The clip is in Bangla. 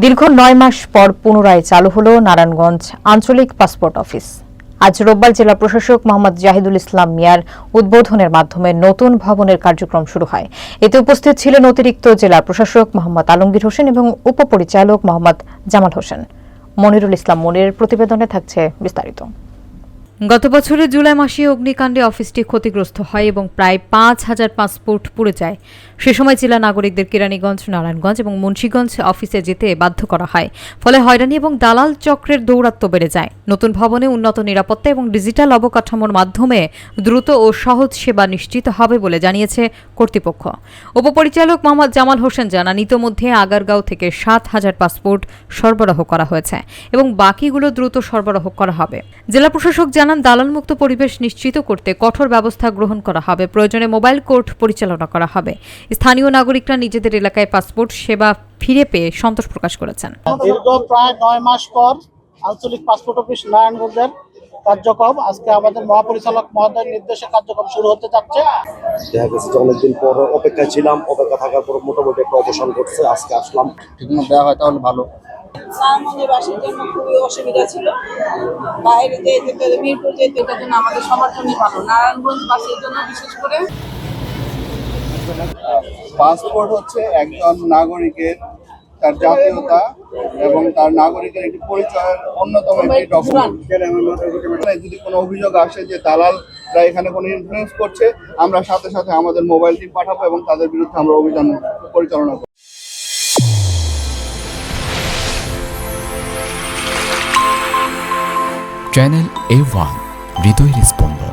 দীর্ঘ ৯ মাস পর পুনরায় চালু হলো নারায়ণগঞ্জ আঞ্চলিক পাসপোর্ট অফিস। আজ রোববার জেলা প্রশাসক মোহাম্মদ জাহিদুল ইসলাম মিয়ার উদ্বোধনের মাধ্যমে নতুন ভবনের কার্যক্রম শুরু হয়। এতে উপস্থিত ছিলেন অতিরিক্ত জেলা প্রশাসক মোহাম্মদ আলমগীর হোসেন এবং উপপরিচালক মোহাম্মদ জামাল হোসেন। মনিরুল ইসলাম মনিরের প্রতিবেদনে থাকছে বিস্তারিত। গত বছরের জুলাই মাসে অগ্নিকাণ্ডে অফিসটি ক্ষতিগ্রস্ত হয় এবং প্রায় ৫,০০০ পাসপোর্ট পুড়ে যায়। সে সময় জেলা নাগরিকদের কেরানীগঞ্জ, নারায়ণগঞ্জ এবং মুন্সিগঞ্জ অফিসে যেতে বাধ্য করা হয়। ফলে হয়রানি এবং দালাল চক্রের দৌরাত্ম্য বেড়ে যায়। নতুন ভবনে উন্নত নিরাপত্তা এবং ডিজিটাল অবকাঠামোর মাধ্যমে দ্রুত ও সহজ সেবা নিশ্চিত হবে বলে জানিয়েছে কর্তৃপক্ষ। উপপরিচালক মোহাম্মদ জামাল হোসেন জানান, ইতোমধ্যে আগারগাঁও থেকে ৭,০০০ পাসপোর্ট সরবরাহ করা হয়েছে এবং বাকিগুলো দ্রুত সরবরাহ করা হবে। জেলা প্রশাসক জানান, দালালমুক্ত পরিবেশ নিশ্চিত করতে কঠোর ব্যবস্থা গ্রহণ করা হবে। প্রয়োজনে মোবাইল কোর্ট পরিচালনা করা হবে। স্থানীয় নাগরিকরা নিজেদের এলাকায় পাসপোর্ট সেবা ফিরে পেয়ে সন্তোষ প্রকাশ করেছেন। দীর্ঘ প্রায় ৯ মাস পর আঞ্চলিক পাসপোর্ট অফিস নারায়ণগঞ্জের কার্যক্রম আজকে আমাদের মহাপরিচালক মহোদয়ের নির্দেশে কার্যক্রম শুরু হতে যাচ্ছে। দেখা গেছে যে অনেকদিন পর অপেক্ষায় ছিলাম, অপেক্ষা থাকার পর মোটামুটি একটা অবসান করছে। আজকে আসলাম, ঠিকমতো দেওয়া হয় তাহলে ভালো। বাসের জন্য খুবই অসুবিধা ছিল, বাইরে যেতে মিরপুর যেতে, এটার জন্য আমাদের সবার জন্য ভালো। নারায়ণগঞ্জ বাসের জন্য বিশেষ করে পাসপোর্ট হচ্ছে একজন নাগরিকের তার জাতীয়তা এবং তার নাগরিকের একটি পরিচয়ের অন্যতম একটি ডকুমেন্ট। যদি কোনো অভিযোগ আসে যে দালালরা এখানে কোনো ইনফ্লুয়েন্স করছে, আমরা সাথে সাথে আমাদের মোবাইল টিম পাঠাবো এবং তাদের বিরুদ্ধে আমরা অভিযান পরিচালনা করব। চ্যানেল A1 হৃদয়ের স্পন্দন।